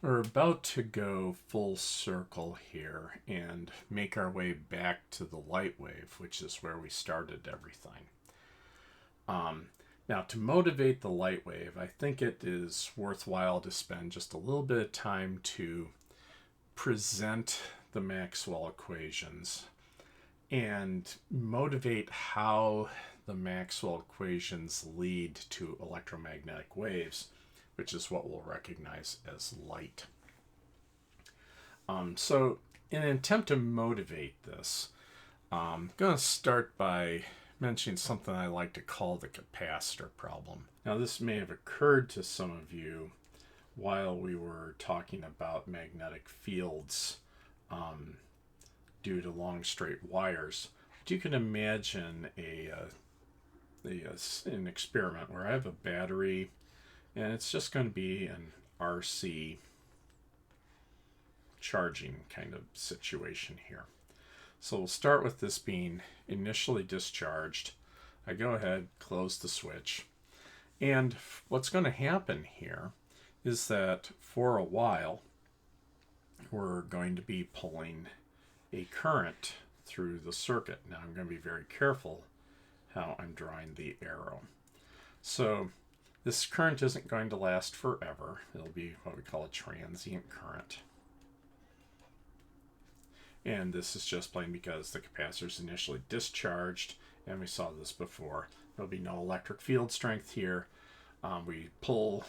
We're about to go full circle here and make our way back to the light wave, which is where we started everything. Now, to motivate the light wave, I think it is worthwhile to spend just a little bit of time to present the Maxwell equations and motivate how the Maxwell equations lead to electromagnetic waves, which is what we'll recognize as light. So in an attempt to motivate this, I'm going to start by mentioning something I like to call the capacitor problem. Now, this may have occurred to some of you while we were talking about magnetic fields due to long straight wires. But you can imagine an experiment where I have a battery and it's just going to be an RC charging kind of situation here. So we'll start with this being initially discharged. I go ahead, close the switch, and what's going to happen here is that for a while we're going to be pulling a current through the circuit. Now I'm going to be very careful how I'm drawing the arrow. So this current isn't going to last forever. It'll be what we call a transient current. And this is just plain because the capacitor is initially discharged, and we saw this before. There'll be no electric field strength here. We pull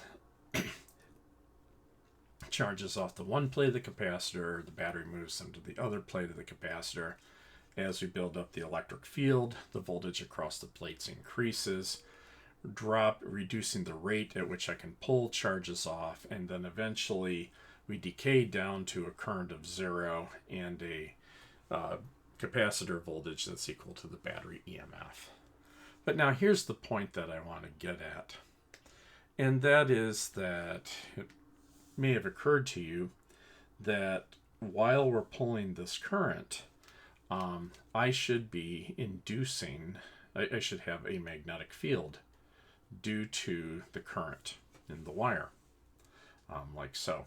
charges off the one plate of the capacitor, the battery moves them to the other plate of the capacitor. As we build up the electric field, the voltage across the plates increases, reducing the rate at which I can pull charges off, and then eventually we decay down to a current of 0 and a capacitor voltage that's equal to the battery EMF. But now here's the point that I want to get at, and that is that it may have occurred to you that while we're pulling this current, I should be inducing, I should have a magnetic field due to the current in the wire, like so.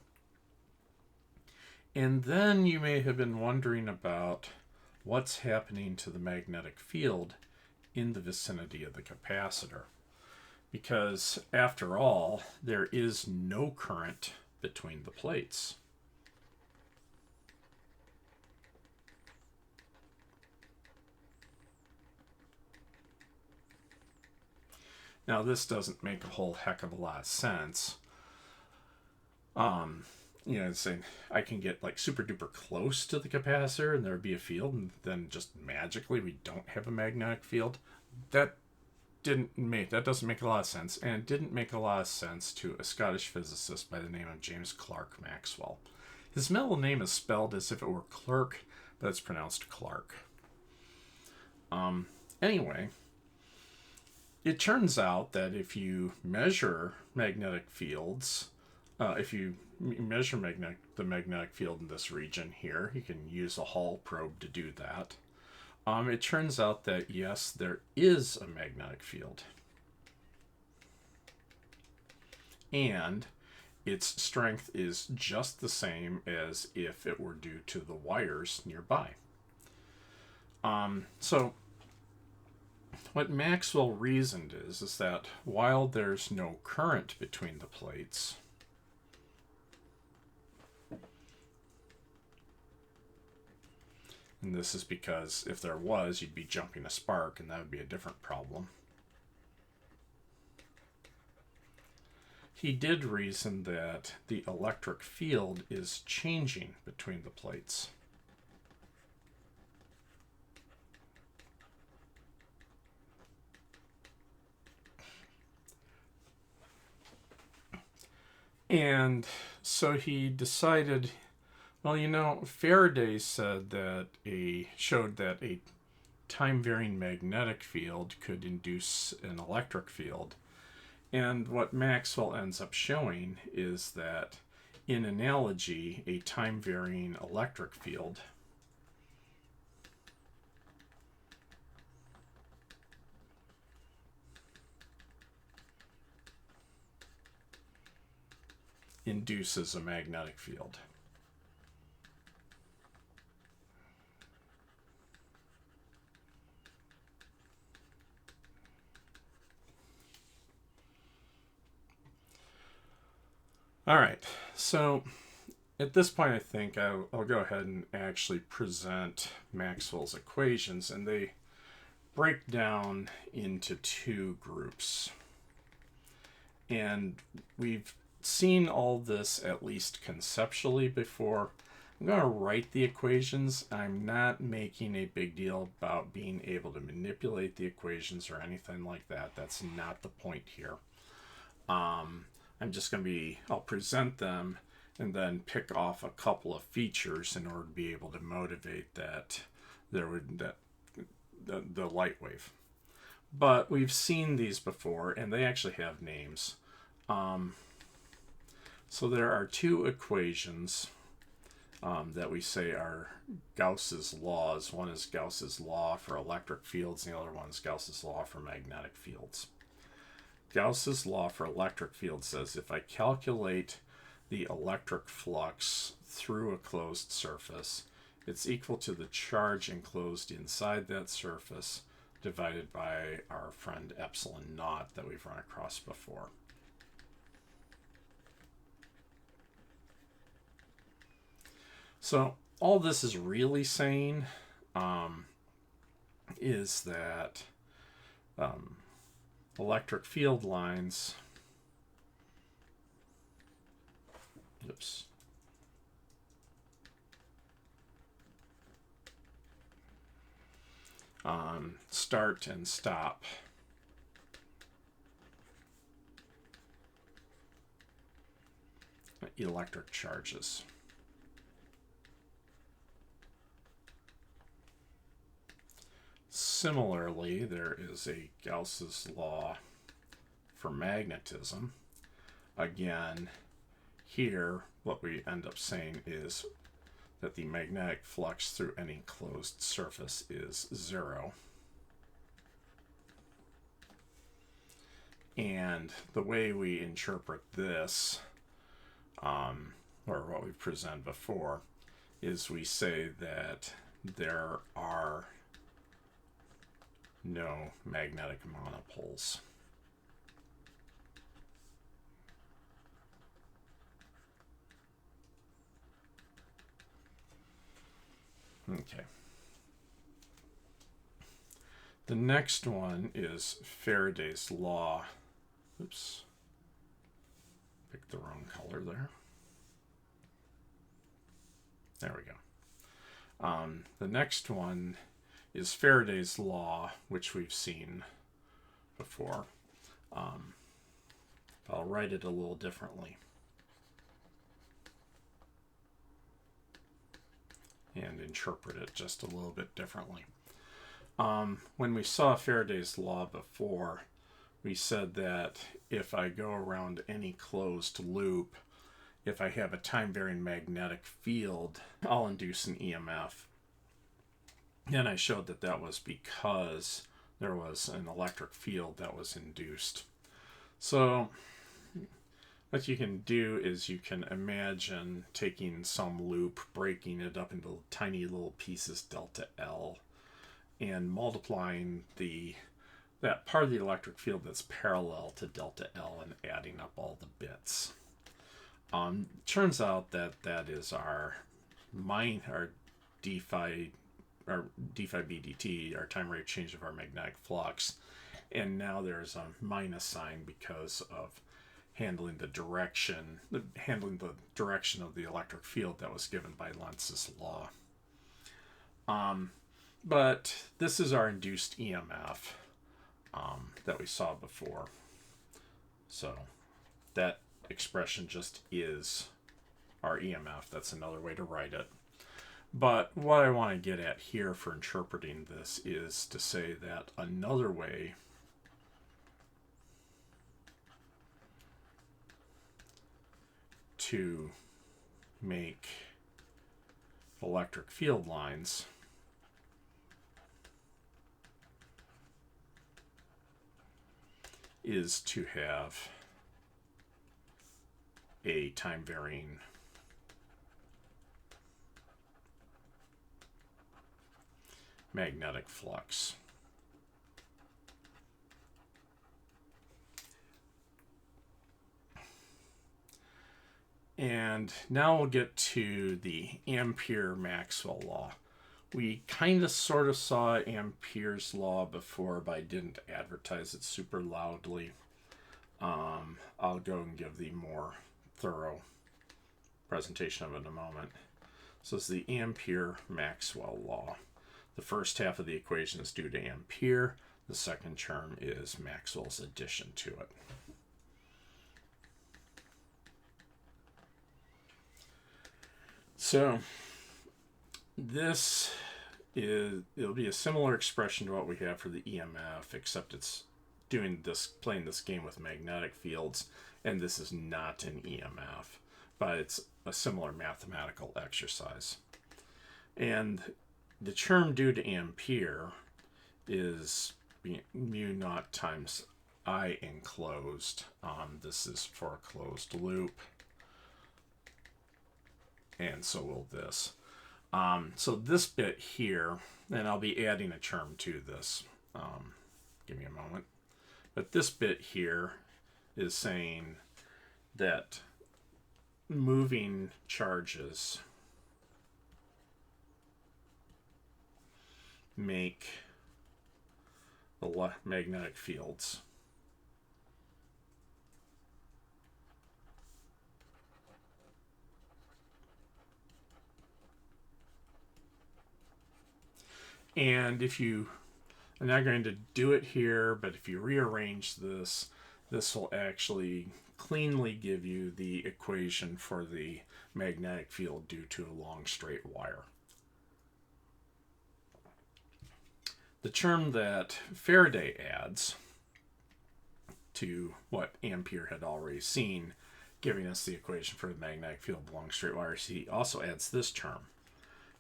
And then you may have been wondering about what's happening to the magnetic field in the vicinity of the capacitor. Because after all, there is no current between the plates. Now, this doesn't make a whole heck of a lot of sense. Saying I can get like super duper close to the capacitor and there'd be a field, and then just magically we don't have a magnetic field. That doesn't make a lot of sense, and it didn't make a lot of sense to a Scottish physicist by the name of James Clerk Maxwell. His middle name is spelled as if it were Clerk, but it's pronounced Clark. Anyway, it turns out that if you measure magnetic fields, if you measure the magnetic field in this region here, you can use a Hall probe to do that. It turns out that yes, there is a magnetic field, and its strength is just the same as if it were due to the wires nearby. So what Maxwell reasoned is that while there's no current between the plates, and this is because if there was, you'd be jumping a spark, and that would be a different problem. He did reason that the electric field is changing between the plates. And so he decided, well, Faraday showed that a time-varying magnetic field could induce an electric field. And what Maxwell ends up showing is that, in analogy, a time-varying electric field induces a magnetic field. All right, so at this point, I think I'll go ahead and actually present Maxwell's equations, and they break down into two groups. And we've seen all this at least conceptually before. I'm going to write the equations. I'm not making a big deal about being able to manipulate the equations or anything like that. That's not the point here. I'm just going to I'll present them and then pick off a couple of features in order to be able to motivate the light wave. But we've seen these before, and they actually have names. So there are two equations that we say are Gauss's laws. One is Gauss's law for electric fields, and the other one is Gauss's law for magnetic fields. Gauss's law for electric fields says if I calculate the electric flux through a closed surface, it's equal to the charge enclosed inside that surface divided by our friend epsilon naught that we've run across before. So all this is really saying is that electric field lines, start and stop electric charges. Similarly, there is a Gauss's law for magnetism. Again, here what we end up saying is that the magnetic flux through any closed surface is 0. And the way we interpret this, or what we presented before, is we say that there are no magnetic monopoles. Okay. The next one is Faraday's law. Oops. Picked the wrong color there. There we go. The next one is Faraday's law, which we've seen before. I'll write it a little differently. And interpret it just a little bit differently. When we saw Faraday's law before, we said that if I go around any closed loop, if I have a time-varying magnetic field, I'll induce an EMF. And I showed that that was because there was an electric field that was induced. So what you can do is you can imagine taking some loop, breaking it up into tiny little pieces, delta L, and multiplying that part of the electric field that's parallel to delta L and adding up all the bits. Turns out that that is our d phi b dt, our time rate change of our magnetic flux. And now there's a minus sign because of handling the direction of the electric field that was given by Lenz's law. But this is our induced EMF that we saw before. So that expression just is our EMF. That's another way to write it. But what I want to get at here for interpreting this is to say that another way to make electric field lines is to have a time-varying magnetic flux. And now we'll get to the Ampere-Maxwell law. We kind of sort of saw Ampere's law before, but I didn't advertise it super loudly. I'll go and give the more thorough presentation of it in a moment. So it's the Ampere-Maxwell law. The first half of the equation is due to Ampere. The second term is Maxwell's addition to it. So it'll be a similar expression to what we have for the EMF, except it's playing this game with magnetic fields, and this is not an EMF, but it's a similar mathematical exercise. And the term due to Ampere is mu naught times I enclosed. This is for a closed loop. And so will this. So this bit here, and I'll be adding a term to this. Give me a moment. But this bit here is saying that moving charges make the magnetic fields and I'm not going to do it here, but if you rearrange this will actually cleanly give you the equation for the magnetic field due to a long straight wire. The term that Faraday adds to what Ampere had already seen, giving us the equation for the magnetic field of long straight wires, he also adds this term,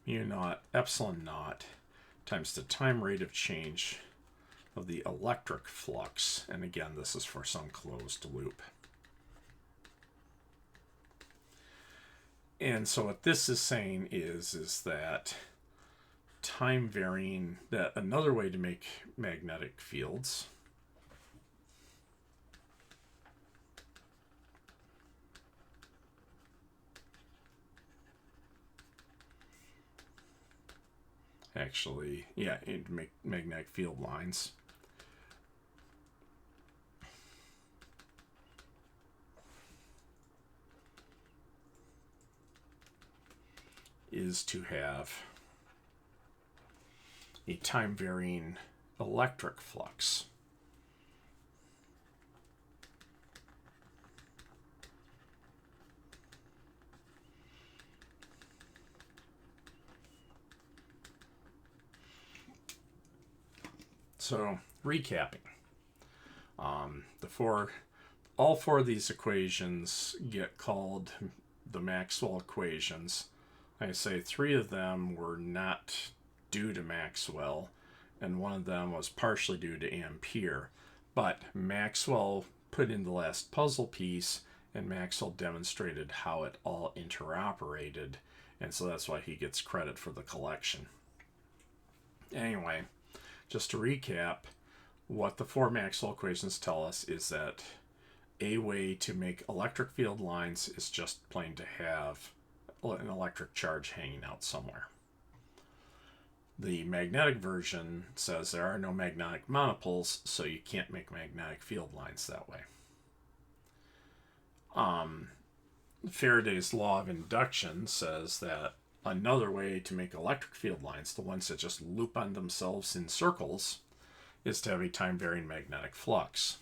mu naught epsilon naught times the time rate of change of the electric flux. And again, this is for some closed loop. And so what this is saying is that time varying, that another way to make magnetic fields actually, make magnetic field lines is to have a time-varying electric flux. So, recapping. All four of these equations get called the Maxwell equations. I say 3 of them were not due to Maxwell, and 1 of them was partially due to Ampere. But Maxwell put in the last puzzle piece, and Maxwell demonstrated how it all interoperated, and so that's why he gets credit for the collection. Anyway, just to recap, what the 4 Maxwell equations tell us is that a way to make electric field lines is just plain to have an electric charge hanging out somewhere. The magnetic version says there are no magnetic monopoles, so you can't make magnetic field lines that way. Faraday's law of induction says that another way to make electric field lines, the ones that just loop on themselves in circles, is to have a time-varying magnetic flux.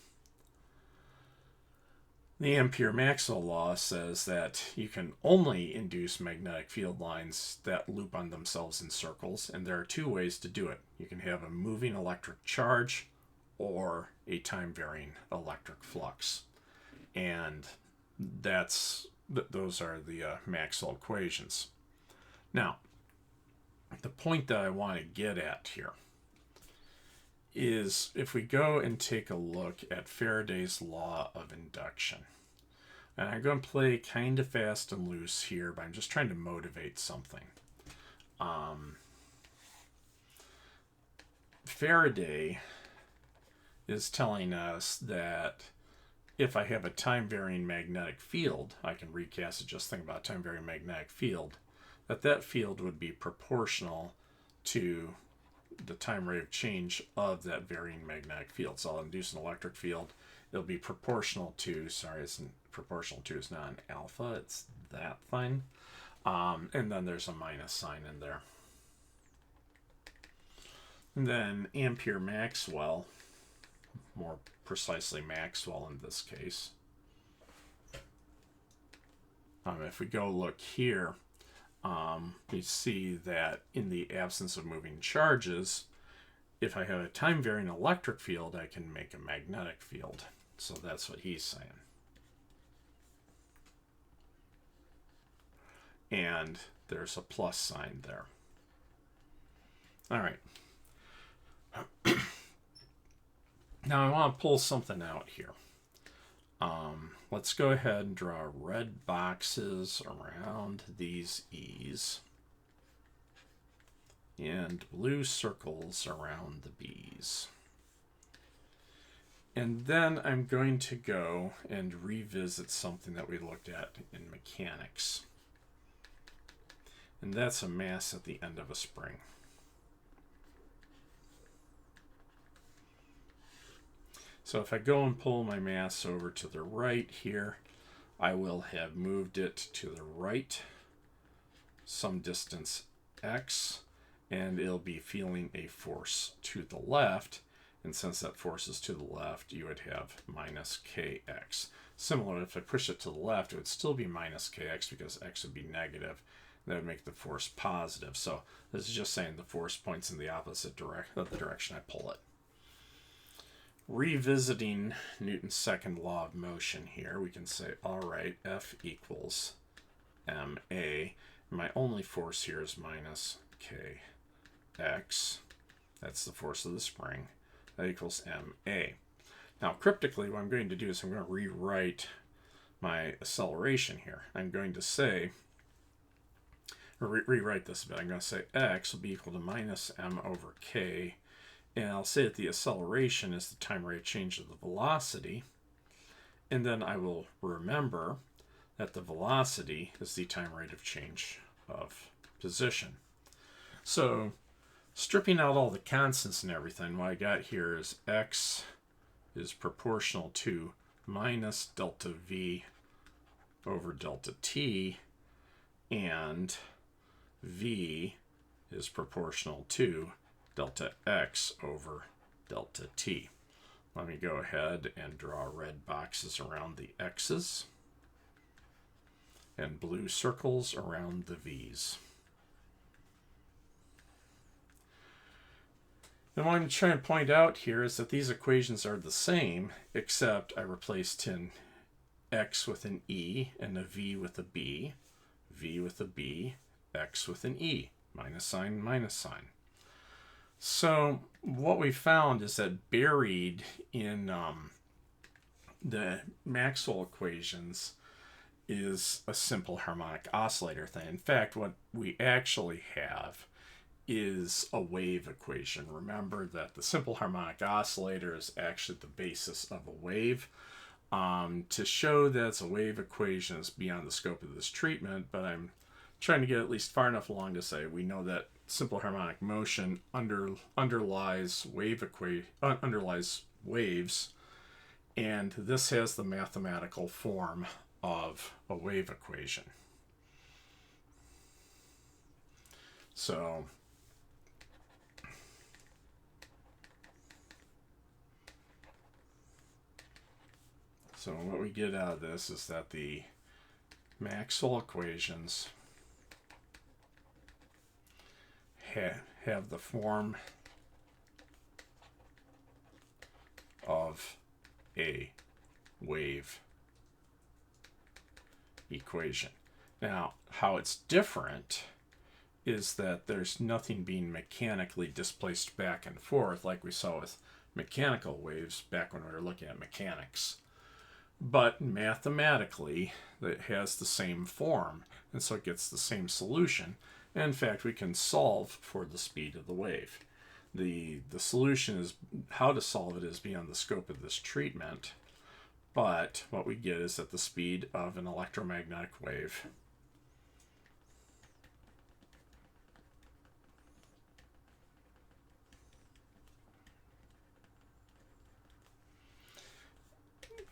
The Ampere-Maxwell law says that you can only induce magnetic field lines that loop on themselves in circles, and there are 2 ways to do it. You can have a moving electric charge or a time-varying electric flux. And those are the Maxwell equations. Now, the point that I want to get at here is if we go and take a look at Faraday's law of induction. And I'm going to play kind of fast and loose here, but I'm just trying to motivate something. Faraday is telling us that if I have a time-varying magnetic field, I can recast it, just think about time-varying magnetic field, that field would be proportional to the time rate of change of that varying magnetic field. So I'll induce an electric field. It'll be proportional to, sorry, it's proportional to is not an alpha, it's that thing. And then there's a minus sign in there. And then Ampere Maxwell, more precisely Maxwell in this case. If we go look here, we see that in the absence of moving charges, if I have a time-varying electric field, I can make a magnetic field. So that's what he's saying. And there's a plus sign there. All right. Now I want to pull something out here. Let's go ahead and draw red boxes around these E's and blue circles around the B's. And then I'm going to go and revisit something that we looked at in mechanics. And that's a mass at the end of a spring. So if I go and pull my mass over to the right here, I will have moved it to the right some distance x, and it'll be feeling a force to the left. And since that force is to the left, you would have minus kx. Similar, if I push it to the left, it would still be minus kx because x would be negative. That would make the force positive. So this is just saying the force points in the opposite direction of the direction I pull it. Revisiting Newton's second law of motion here, we can say, all right, F equals ma. My only force here is minus kx. That's the force of the spring. That equals ma. Now, cryptically, what I'm going to do is I'm going to rewrite my acceleration here. I'm going to say, or rewrite this a bit. I'm going to say x will be equal to minus m over k. And I'll say that the acceleration is the time rate of change of the velocity. And then I will remember that the velocity is the time rate of change of position. So stripping out all the constants and everything, what I got here is x is proportional to minus delta v over delta t, and v is proportional to delta x over delta t. Let me go ahead and draw red boxes around the x's and blue circles around the v's. And what I'm trying to point out here is that these equations are the same, except I replaced an x with an e and a v with a b, v with a b, x with an e, minus sign, minus sign. So what we found is that buried in the Maxwell equations is a simple harmonic oscillator thing. In fact, what we actually have is a wave equation. Remember that the simple harmonic oscillator is actually the basis of a wave. To show that it's a wave equation is beyond the scope of this treatment, but I'm trying to get at least far enough along to say we know that simple harmonic motion underlies waves, and this has the mathematical form of a wave equation. So what we get out of this is that the Maxwell equations have the form of a wave equation. Now, how it's different is that there's nothing being mechanically displaced back and forth like we saw with mechanical waves back when we were looking at mechanics. but mathematically it has the same form, and so it gets the same solution. And in fact, we can solve for the speed of the wave. The solution is how to solve it is beyond the scope of this treatment, but what we get is that the speed of an electromagnetic wave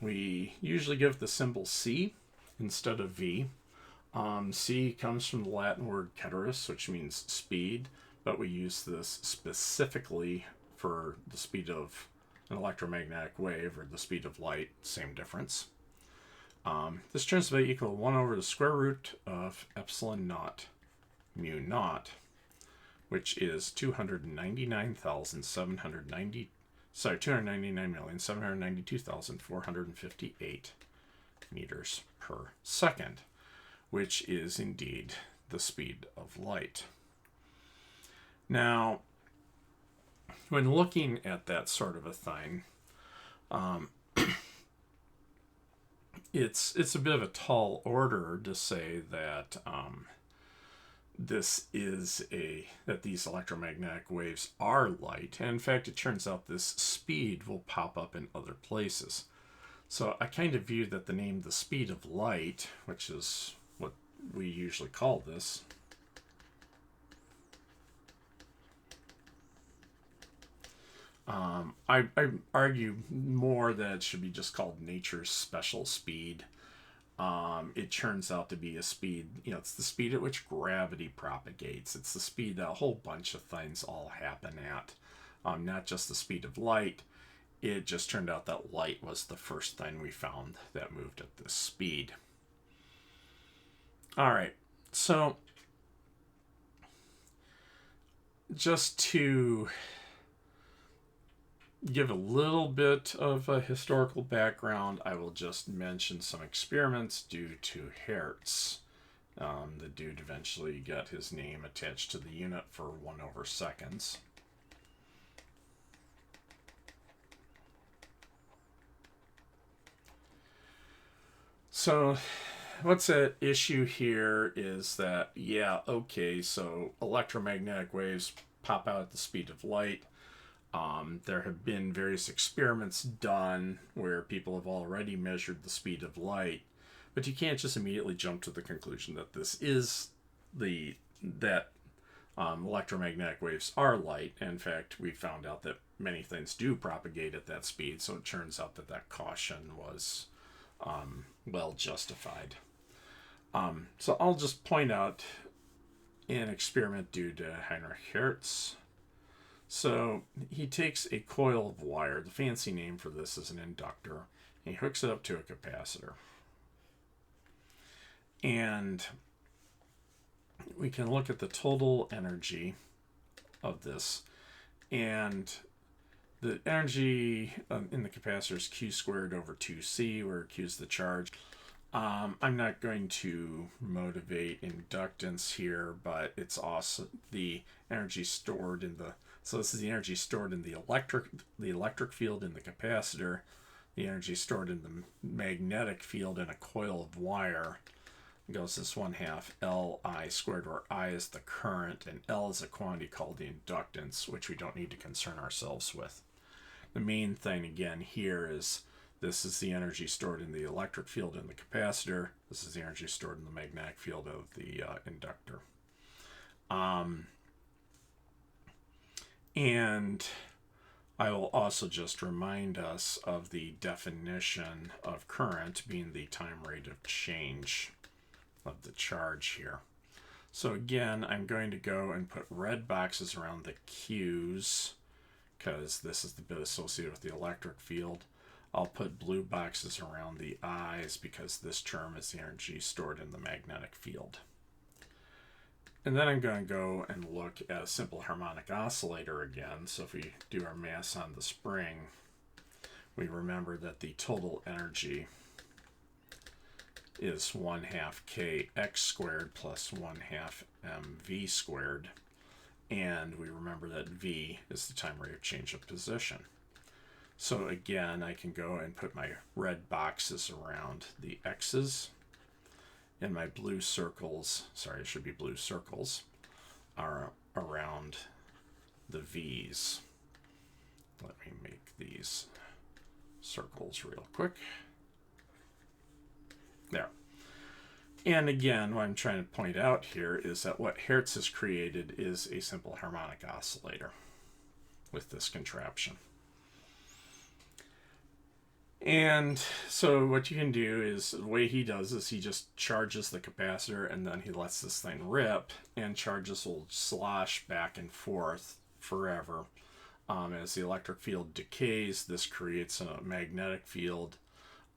we usually give the symbol C instead of V. C comes from the Latin word ceteris, which means speed, but we use this specifically for the speed of an electromagnetic wave or the speed of light, same difference. This turns out equal to 1 over the square root of epsilon naught mu naught, which is 299,792,458 meters per second, which is indeed the speed of light. Now, when looking at that sort of a thing, it's a bit of a tall order to say that that these electromagnetic waves are light. And in fact, it turns out this speed will pop up in other places. So I kind of view that the name the speed of light, which is what we usually call this, I argue more that it should be just called nature's special speed. It turns out to be a speed, it's the speed at which gravity propagates. It's the speed that a whole bunch of things all happen at, not just the speed of light. It just turned out that light was the first thing we found that moved at this speed. All right, so just to give a little bit of a historical background, I will just mention some experiments due to Hertz. The dude eventually got his name attached to the unit for 1 over seconds. So what's at issue here is that, so electromagnetic waves pop out at the speed of light. There have been various experiments done where people have already measured the speed of light, but you can't just immediately jump to the conclusion that this is electromagnetic waves are light. In fact, we found out that many things do propagate at that speed, so it turns out that caution was well justified. So I'll just point out an experiment due to Heinrich Hertz. So he takes a coil of wire, the fancy name for this is an inductor, and he hooks it up to a capacitor. And we can look at the total energy of this, and the energy in the capacitor is Q squared over 2C, where Q is the charge. I'm not going to motivate inductance here, but it's also the energy stored in the this is the energy stored in the electric field in the capacitor, the energy stored in the magnetic field in a coil of wire. It goes this 1/2 Li squared, where I is the current and L is a quantity called the inductance, which we don't need to concern ourselves with. The main thing again here is this is the energy stored in the electric field in the capacitor. This is the energy stored in the magnetic field of the inductor. And I will also just remind us of the definition of current being the time rate of change of the charge here. So again, I'm going to go and put red boxes around the Q's because this is the bit associated with the electric field. I'll put blue boxes around the I's because this term is the energy stored in the magnetic field. And then I'm going to go and look at a simple harmonic oscillator again. So if we do our mass on the spring, we remember that the total energy is 1/2 kx squared plus 1/2 mv squared. And we remember that v is the time rate of change of position. So again, I can go and put my red boxes around the X's, and my blue circles, sorry, it should be blue circles, are around the V's. Let me make these circles real quick. There. And again, what I'm trying to point out here is that what Hertz has created is a simple harmonic oscillator with this contraption. And so what you can do is, the way he does is he just charges the capacitor and then he lets this thing rip, and charges will slosh back and forth forever. As the electric field decays, this creates a magnetic field.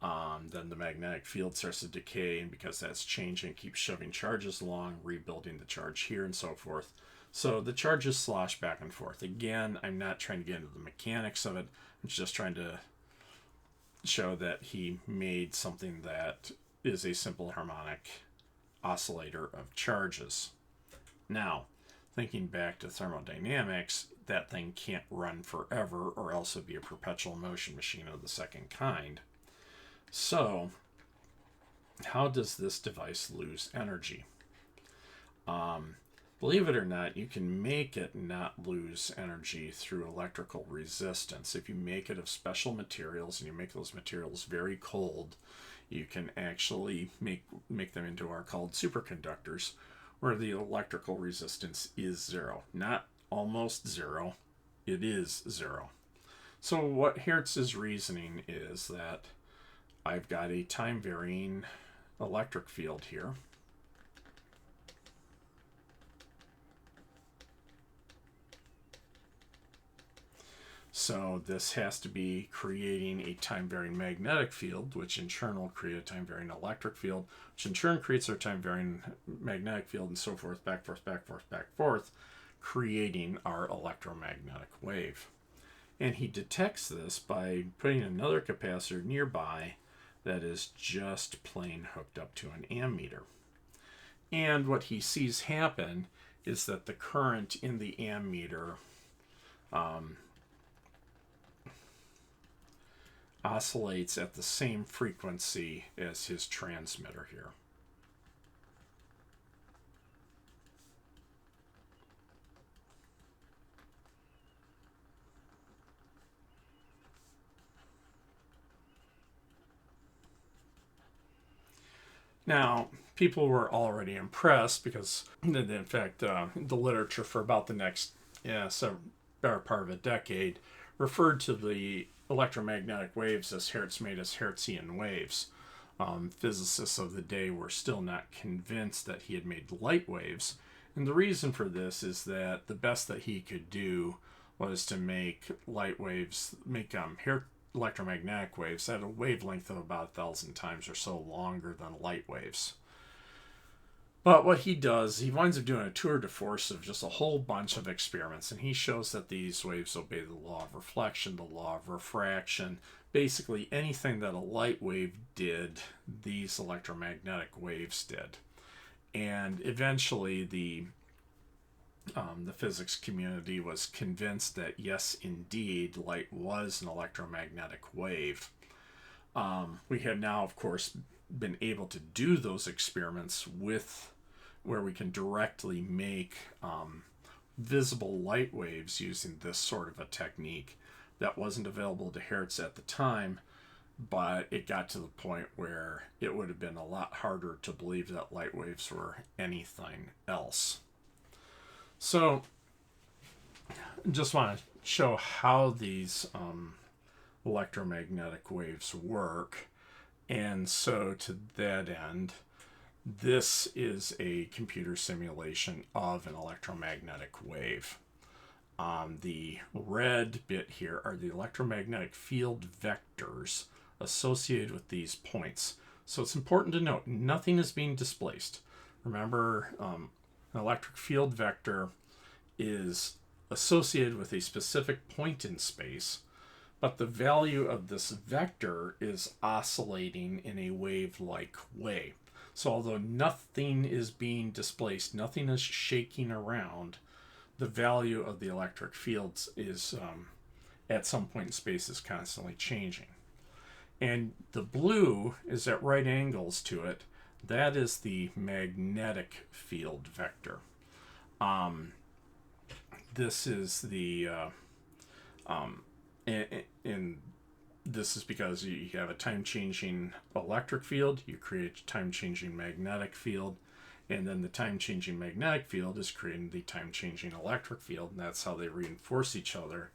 Then the magnetic field starts to decay, and because that's changing, it keeps shoving charges along, rebuilding the charge here and so forth. So the charges slosh back and forth. Again, I'm not trying to get into the mechanics of it. I'm just trying to show that he made something that is a simple harmonic oscillator of charges. Now, thinking back to thermodynamics, that thing can't run forever, or else it'd be a perpetual motion machine of the second kind. So, how does this device lose energy? Believe it or not, you can make it not lose energy through electrical resistance. If you make it of special materials and you make those materials very cold, you can actually make them into what are called superconductors, where the electrical resistance is zero. Not almost zero, it is zero. So what Hertz's reasoning is that I've got a time-varying electric field here. So this has to be creating a time-varying magnetic field, which in turn will create a time-varying electric field, which in turn creates our time-varying magnetic field, and so forth, back, forth, back, forth, back, forth, creating our electromagnetic wave. And he detects this by putting another capacitor nearby that is just plain hooked up to an ammeter. And what he sees happen is that the current in the ammeter oscillates at the same frequency as his transmitter here. Now, people were already impressed because, in fact, the literature for about the next better part of a decade referred to the electromagnetic waves as Hertz made as Hertzian waves. Physicists of the day were still not convinced that he had made light waves, and the reason for this is that the best that he could do was to make light waves, electromagnetic waves at a wavelength of about 1,000 times or so longer than light waves. But what he does, he winds up doing a tour de force of just a whole bunch of experiments, and he shows that these waves obey the law of reflection, the law of refraction. Basically, anything that a light wave did, these electromagnetic waves did. And eventually, the physics community was convinced that, yes, indeed, light was an electromagnetic wave. We have now, of course, been able to do those experiments where we can directly make visible light waves using this sort of a technique that wasn't available to Hertz at the time, but it got to the point where it would have been a lot harder to believe that light waves were anything else. So just want to show how these electromagnetic waves work. And so to that end, this is a computer simulation of an electromagnetic wave. The red bit here are the electromagnetic field vectors associated with these points. So it's important to note, nothing is being displaced. Remember, an electric field vector is associated with a specific point in space, but the value of this vector is oscillating in a wave-like way. So although nothing is being displaced, nothing is shaking around, the value of the electric fields is at some point in space is constantly changing. And the blue is at right angles to it. That is the magnetic field vector. This is the and this is because you have a time-changing electric field, you create a time-changing magnetic field, and then the time-changing magnetic field is creating the time-changing electric field, and that's how they reinforce each other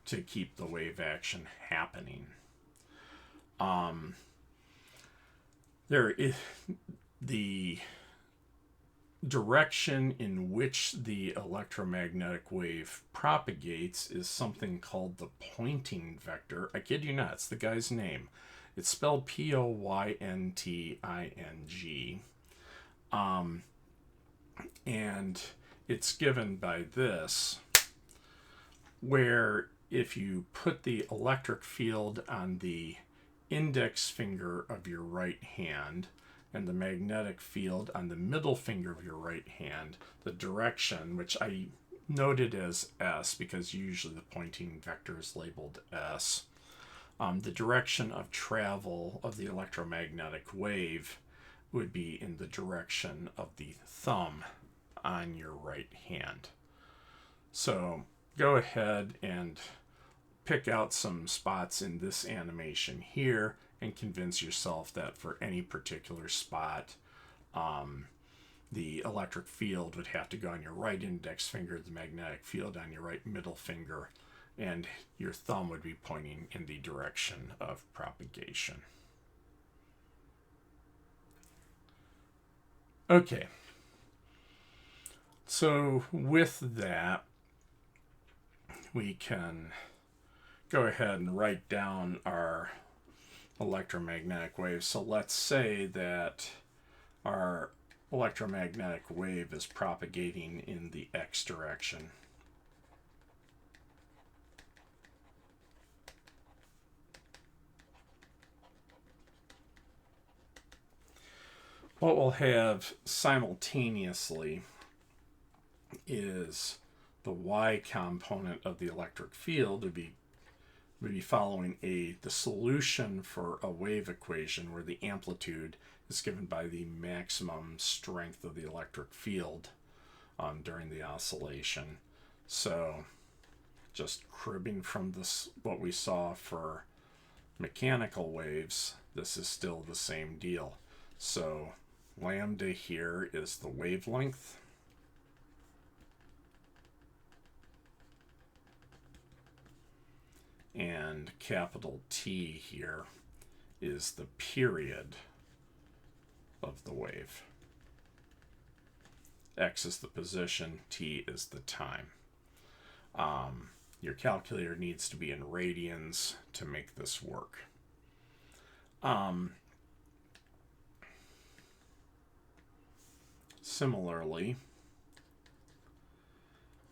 to keep the wave action happening. There is the direction in which the electromagnetic wave propagates is something called the pointing vector. I kid you not, it's the guy's name. It's spelled Poynting. And it's given by this, where if you put the electric field on the index finger of your right hand and the magnetic field on the middle finger of your right hand, the direction, which I noted as S because usually the pointing vector is labeled S, the direction of travel of the electromagnetic wave would be in the direction of the thumb on your right hand. So go ahead and pick out some spots in this animation here and convince yourself that for any particular spot, the electric field would have to go on your right index finger, the magnetic field on your right middle finger, and your thumb would be pointing in the direction of propagation. Okay, so with that, we can go ahead and write down our electromagnetic wave. So let's say that our electromagnetic wave is propagating in the x direction. What we'll have simultaneously is the y component of the electric field would be following the solution for a wave equation where the amplitude is given by the maximum strength of the electric field during the oscillation. So just cribbing from this, what we saw for mechanical waves, this is still the same deal. So lambda here is the wavelength. And capital T here is the period of the wave. X is the position, T is the time. Your calculator needs to be in radians to make this work. Similarly,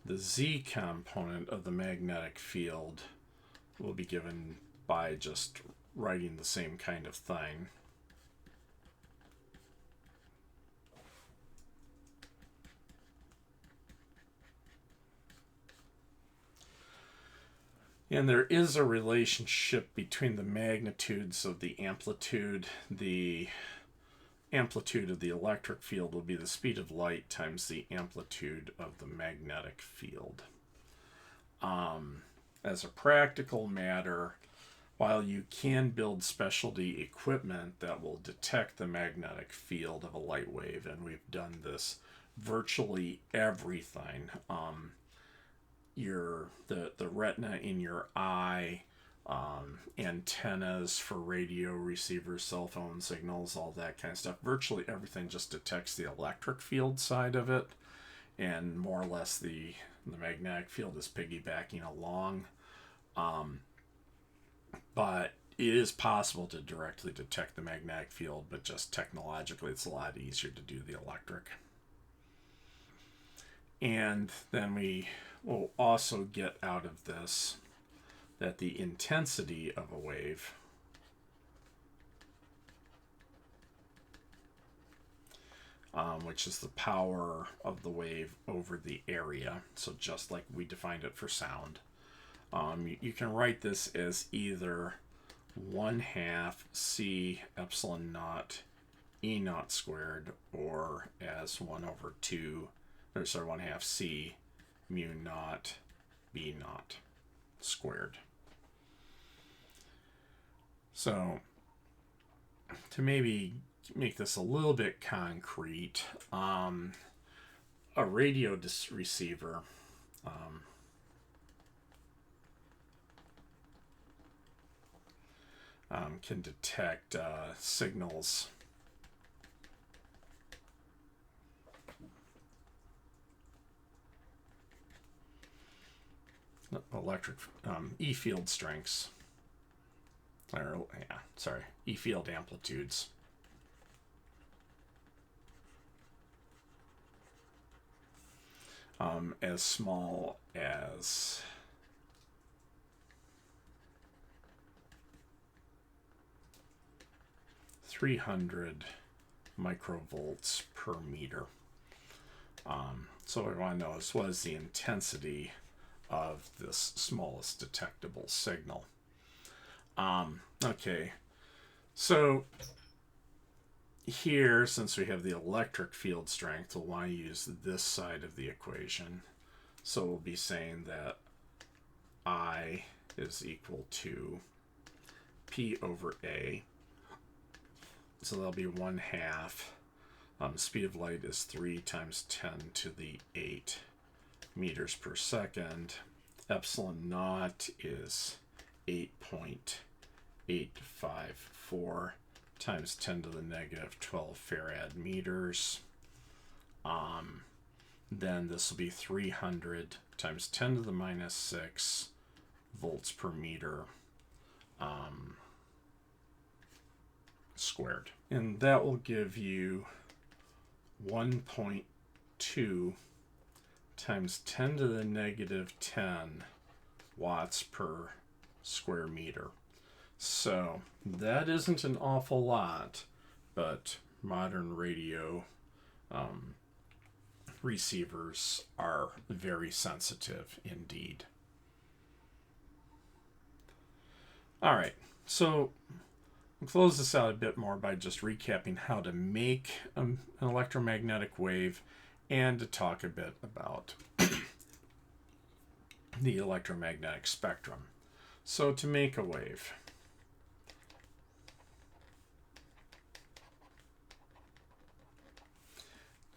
the Z component of the magnetic field will be given by just writing the same kind of thing. And there is a relationship between the magnitudes of the amplitude. The amplitude of the electric field will be the speed of light times the amplitude of the magnetic field. As a practical matter, while you can build specialty equipment that will detect the magnetic field of a light wave, and we've done this virtually everything, the retina in your eye, antennas for radio receivers, cell phone signals, all that kind of stuff. Virtually everything just detects the electric field side of it, and more or less the magnetic field is piggybacking along. But it is possible to directly detect the magnetic field, but just technologically it's a lot easier to do the electric. And then we will also get out of this that the intensity of a wave which is the power of the wave over the area, so just like we defined it for sound, You can write this as either 1/2 C epsilon naught E naught squared, or as 1/2, or sorry, 1/2 C mu naught B naught squared. So to maybe make this a little bit concrete, a radio receiver can detect signals electric E field strengths, or E field amplitudes. As small as 300 microvolts per meter. So what we want to know is what is the intensity of this smallest detectable signal. Okay, so here, since we have the electric field strength, we'll want to use this side of the equation. So we'll be saying that I is equal to P over A. So that'll be 1/2. Speed of light is 3 times 10 to the 8 meters per second. Epsilon naught is 8.854 times 10 to the negative 12 farad meters. Then this will be 300 times 10 to the minus 6 volts per meter squared. And that will give you 1.2 times 10 to the negative 10 watts per square meter. So that isn't an awful lot, but modern radio receivers are very sensitive indeed. All right, so we'll close this out a bit more by just recapping how to make an electromagnetic wave and to talk a bit about the electromagnetic spectrum. So to make a wave,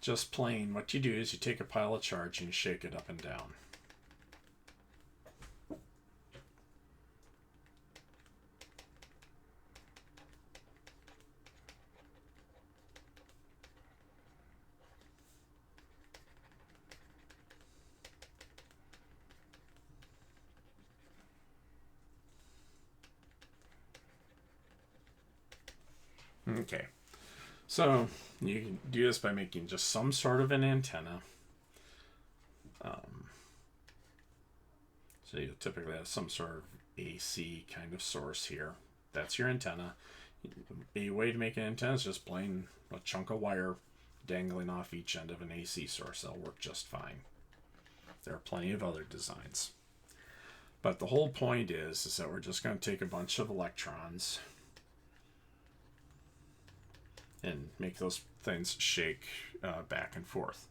just plain, what you do is you take a pile of charge and you shake it up and down. Okay, so you can do this by making just some sort of an antenna. So you typically have some sort of AC kind of source here. That's your antenna. A way to make an antenna is just plain a chunk of wire dangling off each end of an AC source. That'll work just fine. There are plenty of other designs. But the whole point is that we're just going to take a bunch of electrons and make those things shake back and forth.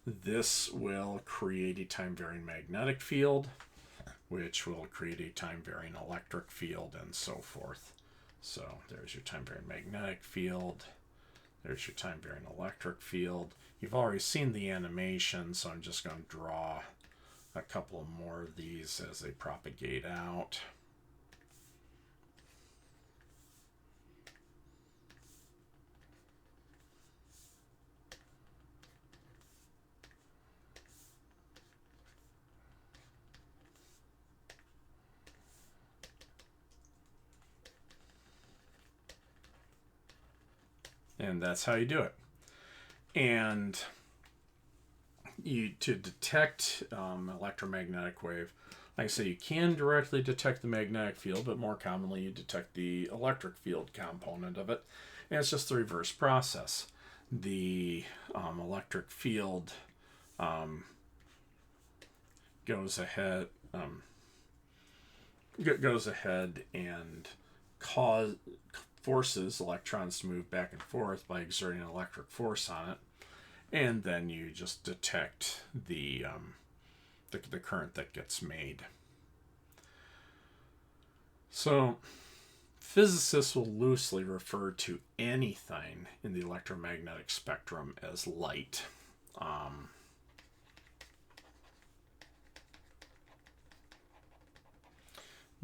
This will create a time-varying magnetic field, which will create a time-varying electric field, and so forth. So there's your time-varying magnetic field. There's your time-varying electric field. You've already seen the animation, so I'm just going to draw a couple more of these as they propagate out. And that's how you do it. And to detect electromagnetic wave, like I say, you can directly detect the magnetic field, but more commonly you detect the electric field component of it. And it's just the reverse process. The electric field goes ahead, goes ahead and forces electrons to move back and forth by exerting an electric force on it, and then you just detect the current that gets made. So physicists will loosely refer to anything in the electromagnetic spectrum as light.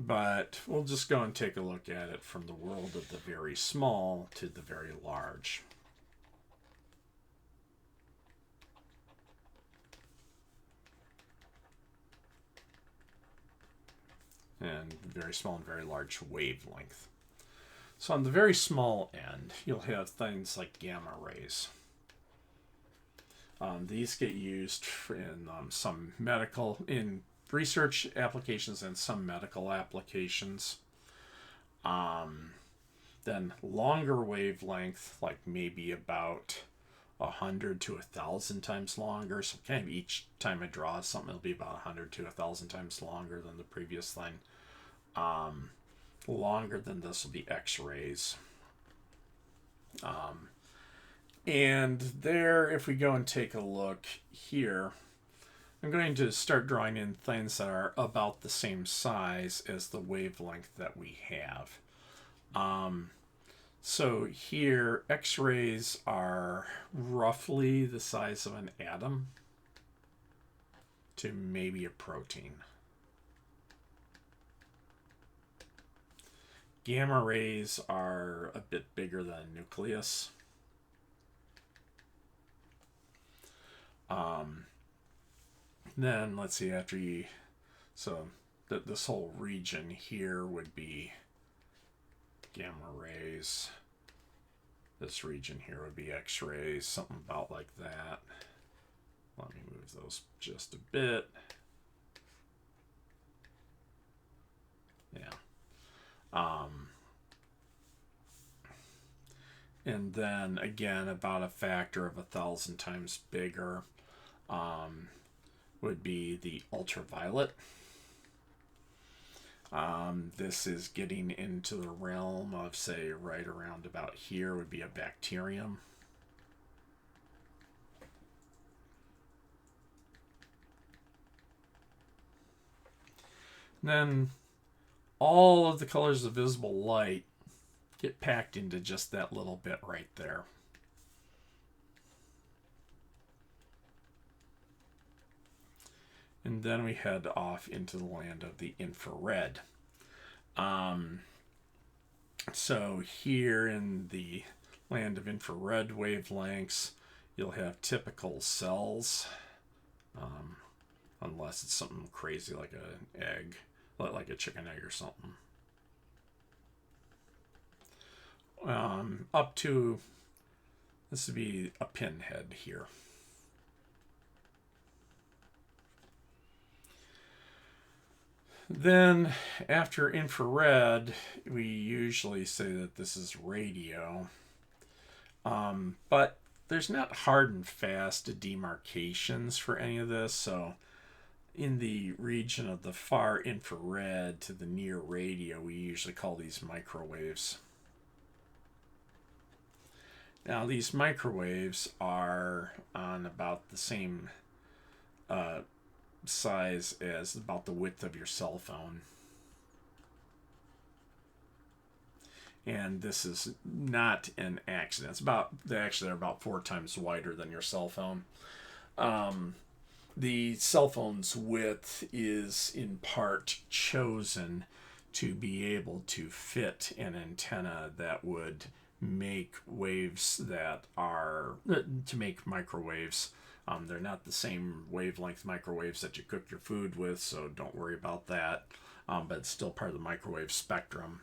But we'll just go and take a look at it from the world of the very small to the very large. And very small and very large wavelength. So on the very small end, you'll have things like gamma rays. These get used in some in research applications and some medical applications. Then longer wavelength, like maybe about 100 to 1,000 times longer. So kind of each time I draw something, it'll be about 100 to 1,000 times longer than the previous thing. Longer than this will be X-rays. And there, if we go and take a look here, I'm going to start drawing in things that are about the same size as the wavelength that we have. So here, X-rays are roughly the size of an atom to maybe a protein. Gamma rays are a bit bigger than a nucleus. Then let's see, this whole region here would be gamma rays. This region here would be X-rays, something about like that. Let me move those just a bit. Yeah. And then again, about a factor of 1,000 times bigger would be the ultraviolet. This is getting into the realm of, say, right around about here would be a bacterium. Then all of the colors of visible light get packed into just that little bit right there. And then we head off into the land of the infrared. So here in the land of infrared wavelengths, you'll have typical cells, unless it's something crazy like an egg, like a chicken egg or something. Up to, this would be a pinhead here. Then after infrared, we usually say that this is radio. But there's not hard and fast demarcations for any of this. So in the region of the far infrared to the near radio, we usually call these microwaves. Now these microwaves are on about the same size as about the width of your cell phone. And this is not an accident. They're about 4 times wider than your cell phone. The cell phone's width is in part chosen to be able to fit an antenna that would make waves that are, to make microwaves. They're not the same wavelength microwaves that you cook your food with, so don't worry about that. But it's still part of the microwave spectrum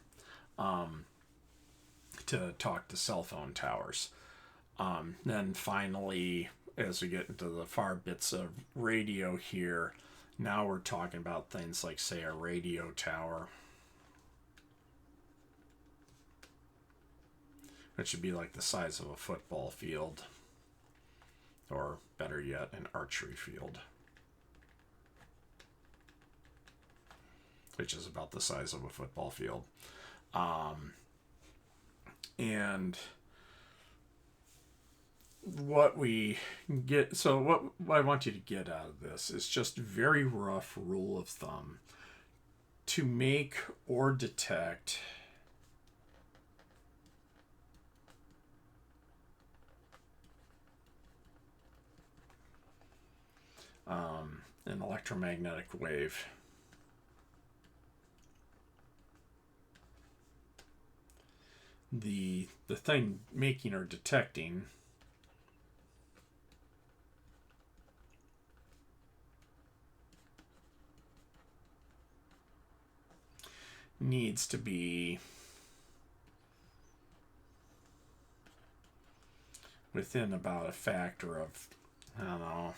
to talk to cell phone towers. Then finally, as we get into the far bits of radio here, now we're talking about things like, say, a radio tower, which would be like the size of a football field, or better yet, an archery field. which is about the size of a football field. And what we get, so what I want you to get out of this is just very rough rule of thumb. To make or detect an electromagnetic wave, the thing making or detecting needs to be within about a factor of, I don't know,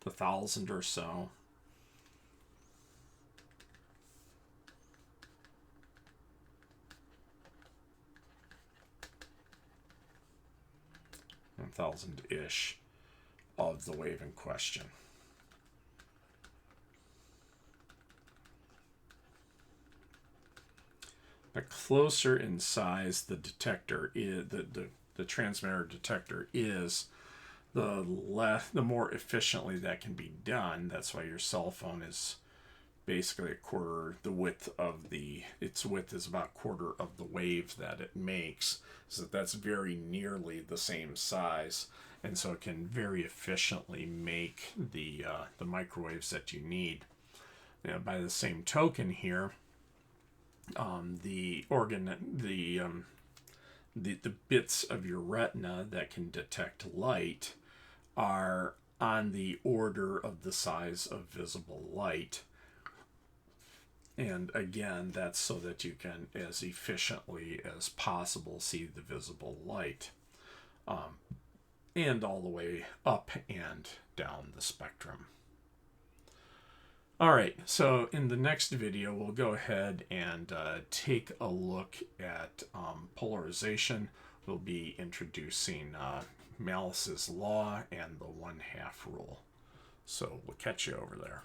1,000 or so. Thousand-ish of the wave in question. The closer in size the detector is, the transmitter detector is, the more efficiently that can be done. That's why your cell phone is basically a quarter the width of its width is about a quarter of the wave that it makes. So that's very nearly the same size, and so it can very efficiently make the microwaves that you need. Now, by the same token here, the bits of your retina that can detect light are on the order of the size of visible light. And again, that's so that you can, as efficiently as possible, see the visible light, and all the way up and down the spectrum. All right, so in the next video, we'll go ahead and take a look at polarization. We'll be introducing Malice's law and the 1/2 rule. So we'll catch you over there.